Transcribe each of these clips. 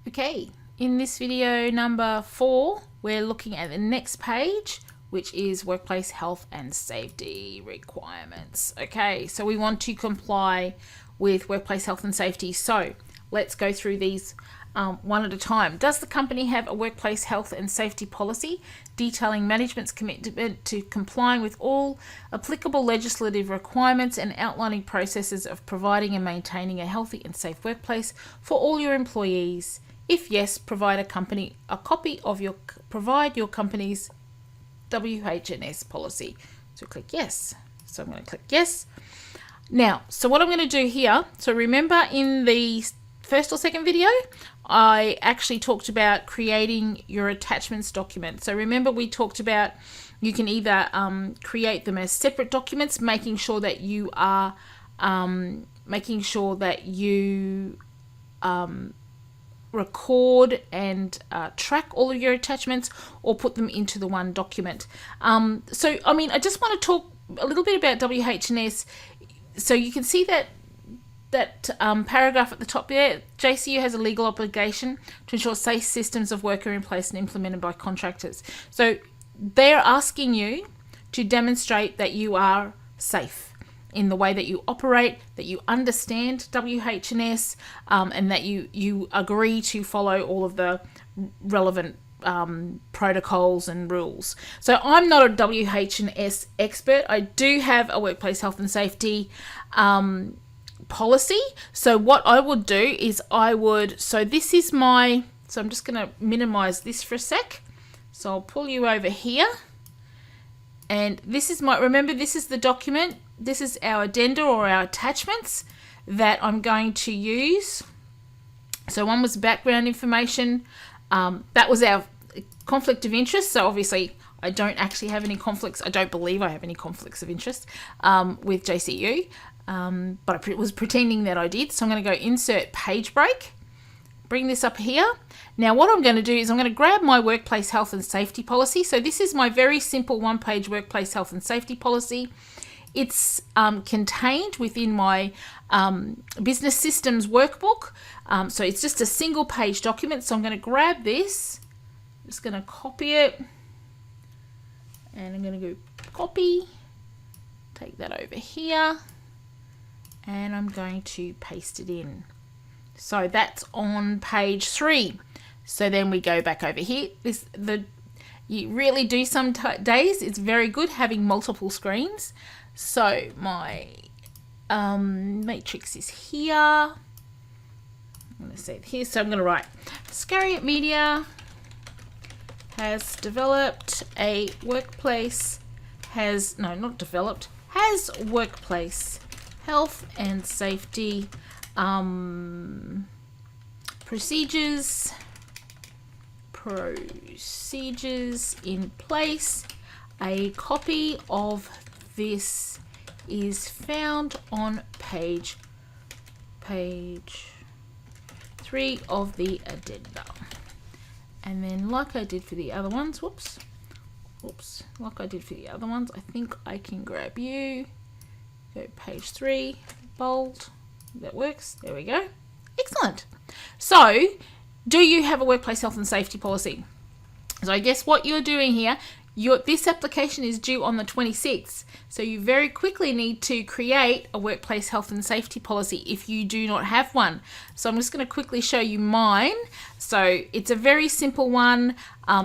Okay, in this video number 4, we're looking at the next page, which is workplace health and safety requirements. Okay, so we want to comply with workplace health and safety. So let's go through these one at a time. Does the company have a workplace health and safety policy detailing management's commitment to complying with all applicable legislative requirements and outlining processes of providing and maintaining a healthy and safe workplace for all your employees? If yes, provide a copy of your company's WHS policy. So click yes. So I'm going to click yes. Now, so what I'm going to do here, so remember in the first or second video, I actually talked about creating your attachments document. So remember we talked about you can either create them as separate documents, making sure that you are record and track all of your attachments, or put them into the one document. So I just want to talk a little bit about WHS. So you can see that paragraph at the top there. JCU has a legal obligation to ensure safe systems of work are in place and implemented by contractors. So they're asking you to demonstrate that you are safe in the way that you operate, that you understand WHS, and that you agree to follow all of the relevant protocols and rules. So I'm not a WHS expert. I do have a workplace health and safety policy. So what I would do is so this is so I'm just going to minimize this for a sec. So I'll pull you over here. And this is remember this is the document. This is our addenda or our attachments that I'm going to use. So one was background information. That was our conflict of interest. So obviously I don't actually have any conflicts. I don't believe I have any conflicts of interest with JCU. But I was pretending that I did. So I'm going to go insert page break. Bring this up here. Now what I'm going to do is I'm going to grab my workplace health and safety policy. So this is my very simple one-page workplace health and safety policy. It's contained within my business systems workbook. So it's just a single page document. So I'm going to grab this. I'm just going to copy it. And I'm going to go copy. Take that over here. And I'm going to paste it in. So that's on page 3. So then we go back over here. You really do some days. It's very good having multiple screens. So my matrix is here. I'm going to say it here. So I'm going to write Scariot Media has developed a workplace has workplace health and safety procedures in place. A copy of this is found on page 3 of the addenda. And then like I did for the other ones, like I did for the other ones, I think I can grab you. Go page 3, bold. That works. There we go. Excellent. So, do you have a workplace health and safety policy? So I guess what you're doing here, this application is due on the 26th. So you very quickly need to create a workplace health and safety policy if you do not have one. So I'm just going to quickly show you mine. So it's a very simple one.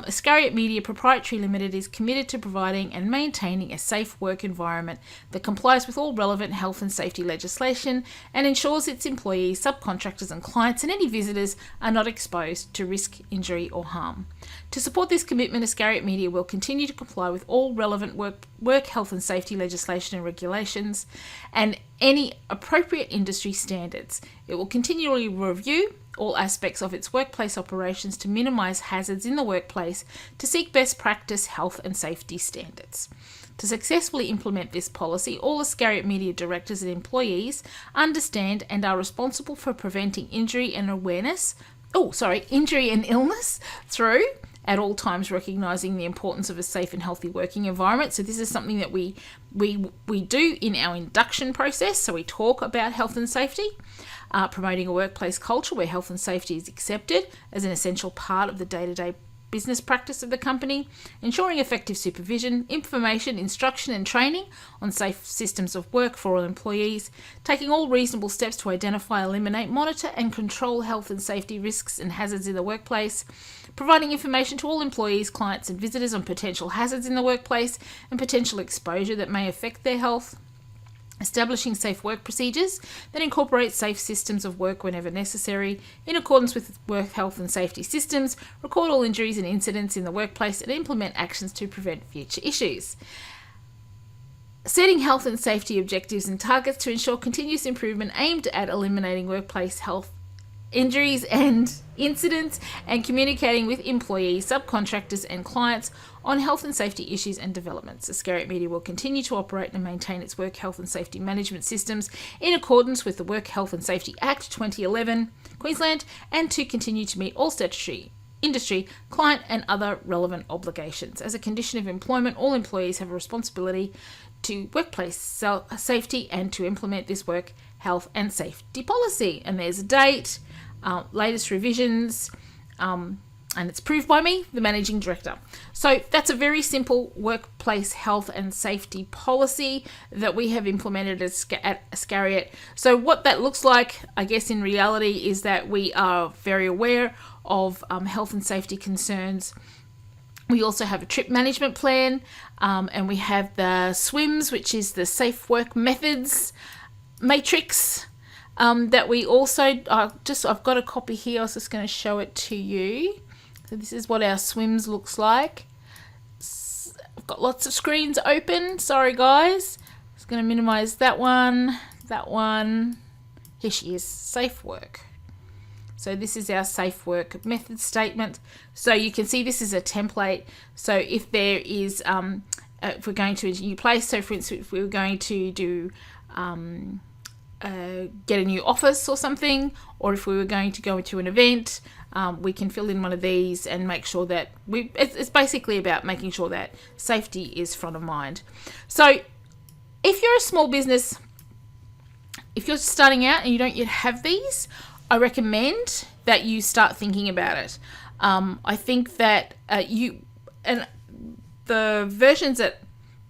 Scariot Media Proprietary Limited is committed to providing and maintaining a safe work environment that complies with all relevant health and safety legislation and ensures its employees, subcontractors and clients and any visitors are not exposed to risk, injury or harm. To support this commitment, Scariot Media will continue to comply with all relevant work health and safety legislation and regulations and any appropriate industry standards. It will continually review all aspects of its workplace operations to minimise hazards in the workplace to seek best practice health and safety standards. To successfully implement this policy, all Scariot Media directors and employees understand and are responsible for preventing injury and illness through at all times recognising the importance of a safe and healthy working environment. So this is something that we do in our induction process. So we talk about health and safety. promoting a workplace culture where health and safety is accepted as an essential part of the day-to-day business practice of the company, ensuring effective supervision, information, instruction and training on safe systems of work for all employees, taking all reasonable steps to identify, eliminate, monitor and control health and safety risks and hazards in the workplace, providing information to all employees, clients and visitors on potential hazards in the workplace and potential exposure that may affect their health, establishing safe work procedures that incorporate safe systems of work whenever necessary, in accordance with work health and safety systems, record all injuries and incidents in the workplace, and implement actions to prevent future issues. Setting health and safety objectives and targets to ensure continuous improvement aimed at eliminating workplace health injuries and incidents, and communicating with employees, subcontractors and clients on health and safety issues and developments. Iscariot Media will continue to operate and maintain its work health and safety management systems in accordance with the Work Health and Safety Act 2011, Queensland, and to continue to meet all statutory, industry, client and other relevant obligations. As a condition of employment, all employees have a responsibility to workplace safety and to implement this work health and safety policy. And there's a date, latest revisions, and it's approved by me, the Managing Director. So that's a very simple workplace health and safety policy that we have implemented at Iscariot. So what that looks like, I guess in reality, is that we are very aware of health and safety concerns. We also have a trip management plan, and we have the SWIMS, which is the Safe Work Methods Matrix, that we also, I've got a copy here, I was just going to show it to you. So this is what our SWIMS looks like. I've got lots of screens open, sorry guys. Just going to minimize that one. Here she is, Safe Work. So this is our Safe Work method statement. So you can see this is a template. So if there is, if we're going to a new place, so for instance, if we were going to do get a new office or something, or if we were going to go into an event, we can fill in one of these and make sure that it's basically about making sure that safety is front of mind. So if you're a small business, if you're starting out and you don't yet have these, I recommend that you start thinking about it. I think that and the versions that,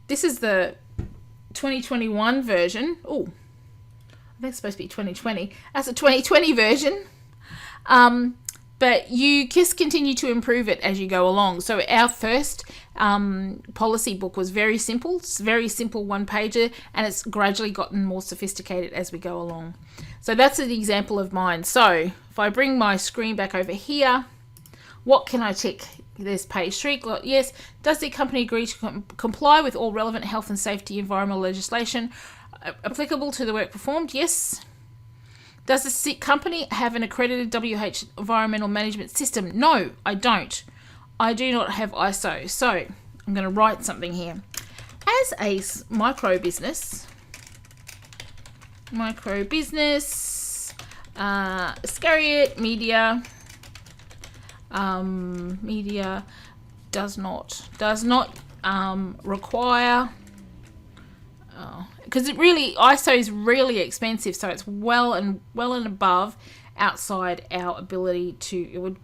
this is the 2021 version. Oh, I think it's supposed to be 2020. That's a 2020 version. But you just continue to improve it as you go along. So our first policy book was very simple. It's a very simple one-pager, and it's gradually gotten more sophisticated as we go along. So that's an example of mine. So if I bring my screen back over here, what can I tick? There's page 3. Yes. Does the company agree to comply with all relevant health and safety environmental legislation applicable to the work performed? Yes. Does the company have an accredited WH environmental management system? No, I don't. I do not have ISO. So I'm going to write something here. As a micro business, Iscariot Media, does not require, because it really, ISO is really expensive, so it's well and above outside our ability to,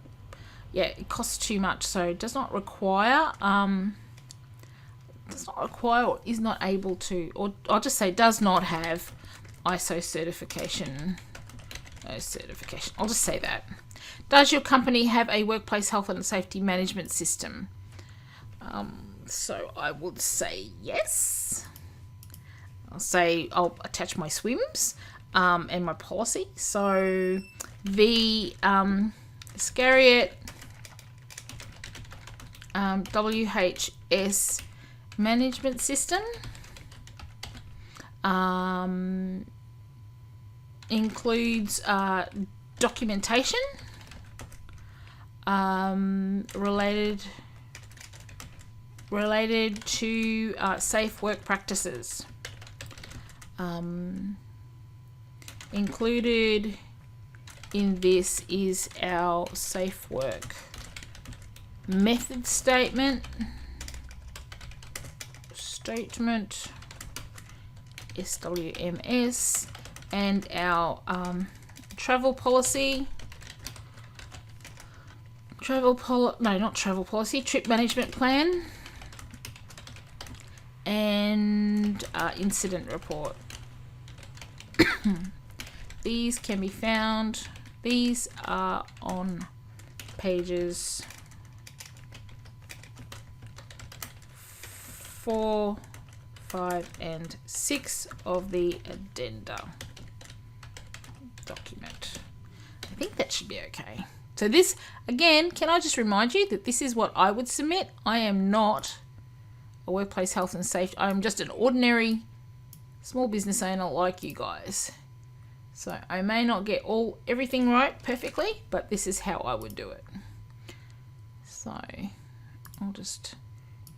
it costs too much, so it does not require, or is not able to, or I'll just say does not have ISO certification. No certification. I'll just say that. Does your company have a workplace health and safety management system? So I would say yes. I'll attach my SWIMS and my policy. So the Iscariot WHS management system includes documentation related to safe work practices. Included in this is our safe work method statement, SWMS, and our travel policy. Trip management plan. And incident report. These can be found. These are on pages 4, 5, and 6 of the addenda document. I think that should be okay. So this, again, can I just remind you that this is what I would submit? I am not a workplace health and safety. I'm just an ordinary small business owner like you guys. So I may not get everything right perfectly, but this is how I would do it. So I'll just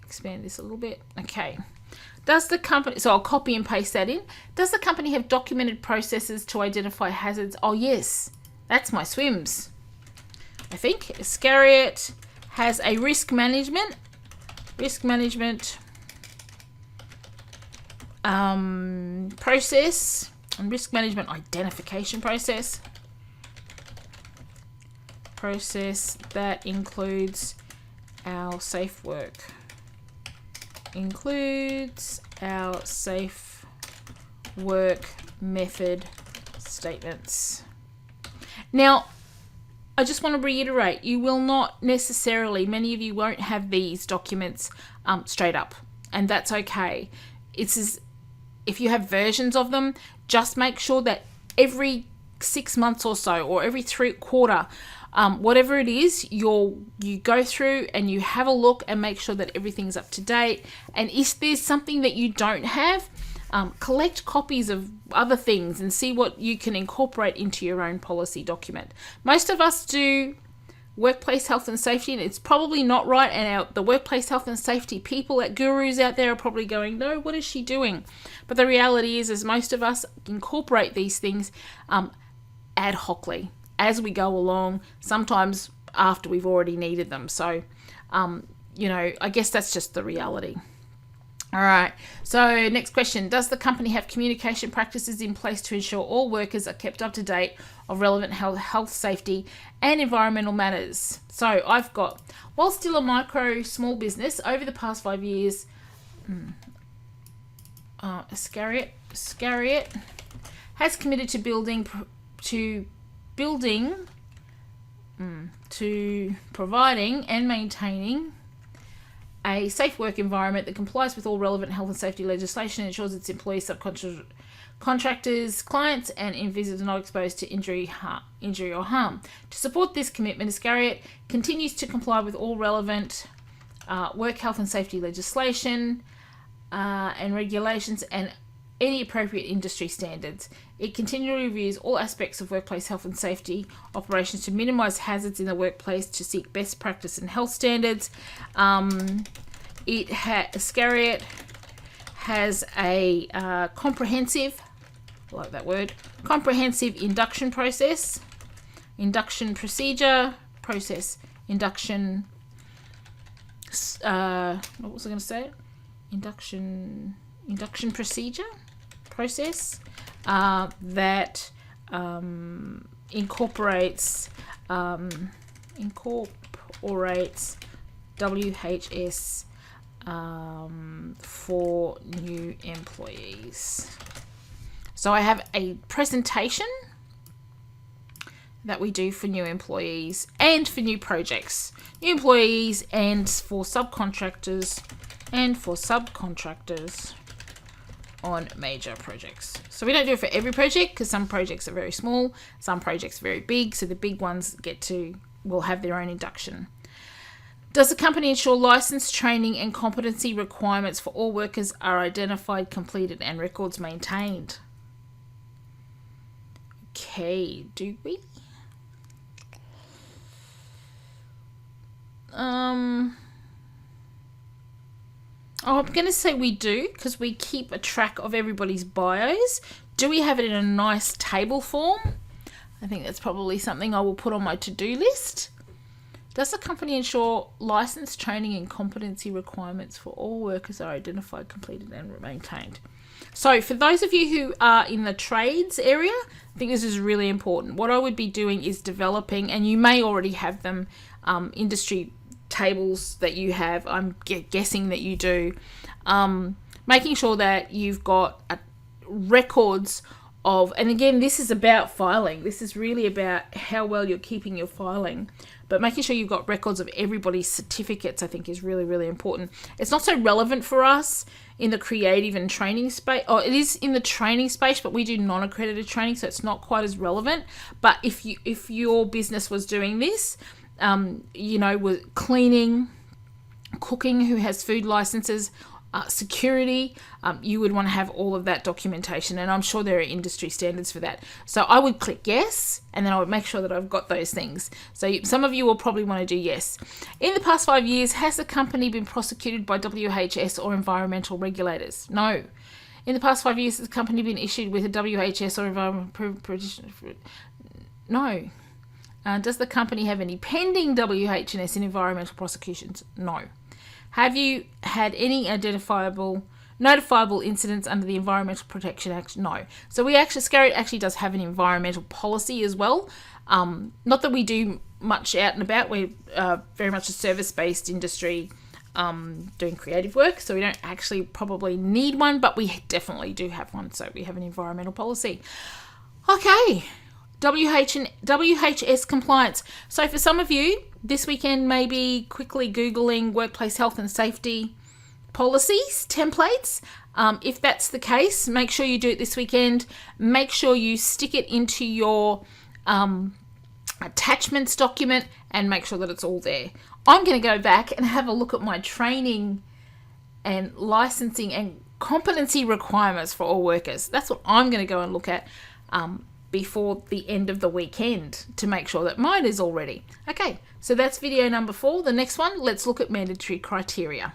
expand this a little bit. Okay. Does the company, so I'll copy and paste that in. Does the company have documented processes to identify hazards? Oh yes, that's my swims. I think Iscariot has a risk management process and risk management identification process that includes our safe work method statements. Now I just want to reiterate, you will not necessarily, many of you won't have these documents straight up, and that's okay. If you have versions of them, just make sure that every 6 months or so, or every quarter, whatever it is, you go through and you have a look and make sure that everything's up to date. And if there's something that you don't have, collect copies of other things and see what you can incorporate into your own policy document. Most of us do workplace health and safety, and it's probably not right, and the workplace health and safety people at gurus out there are probably going, no, what is she doing? But the reality is most of us incorporate these things ad hocly as we go along, sometimes after we've already needed them. So I guess that's just the reality. All right, so next question. Does the company have communication practices in place to ensure all workers are kept up to date of relevant health, safety, and environmental matters? So I've got, while still a small business, over the past 5 years, Iscariot has committed to providing and maintaining a safe work environment that complies with all relevant health and safety legislation and ensures its employees, subcontractors, clients, and individuals are not exposed to injury or harm. To support this commitment, Iscariot continues to comply with all relevant work health and safety legislation and regulations and any appropriate industry standards. It continually reviews all aspects of workplace health and safety operations to minimise hazards in the workplace, to seek best practice and health standards. Iscariot has a comprehensive induction process, induction procedure, process, induction, what was I going to say? Induction procedure, process that incorporates WHS for new employees. So I have a presentation that we do for new employees and for new projects, new employees and for subcontractors on major projects. So we don't do it for every project because some projects are very small, some projects are very big, so the big ones will have their own induction. Does the company ensure license, training, and competency requirements for all workers are identified, completed, and records maintained? Okay, do we? I'm going to say we do because we keep a track of everybody's bios. Do we have it in a nice table form? I think that's probably something I will put on my to-do list. Does the company ensure license, training, and competency requirements for all workers are identified, completed, and maintained? So for those of you who are in the trades area, I think this is really important. What I would be doing is developing, and you may already have them, industry tables that you have. I'm guessing that you do. Making sure that you've got records of, and again, this is about filing. This is really about how well you're keeping your filing. But making sure you've got records of everybody's certificates, I think, is really, really important. It's not so relevant for us in the creative and training space. Oh, it is in the training space, but we do non-accredited training, so it's not quite as relevant. But if your business was doing this, with cleaning, cooking, who has food licenses, security, you would want to have all of that documentation, and I'm sure there are industry standards for that. So I would click yes, and then I would make sure that I've got those things. So some of you will probably want to do yes. In the past 5 years, has the company been prosecuted by WHS or environmental regulators? No. In the past 5 years, has the company been issued with a WHS or environmental? No. Does the company have any pending WHS and environmental prosecutions? No. Have you had any notifiable incidents under the Environmental Protection Act? No. So Scarrett actually does have an environmental policy as well. Not that we do much out and about. We're very much a service-based industry doing creative work, so we don't actually probably need one, but we definitely do have one. So we have an environmental policy. Okay. WHS compliance. So for some of you, this weekend maybe quickly Googling workplace health and safety policies, templates. If that's the case, make sure you do it this weekend. Make sure you stick it into your attachments document and make sure that it's all there. I'm going to go back and have a look at my training and licensing and competency requirements for all workers. That's what I'm going to go and look at before the end of the weekend to make sure that mine is all ready. Okay, so that's video number 4. The next one, let's look at mandatory criteria.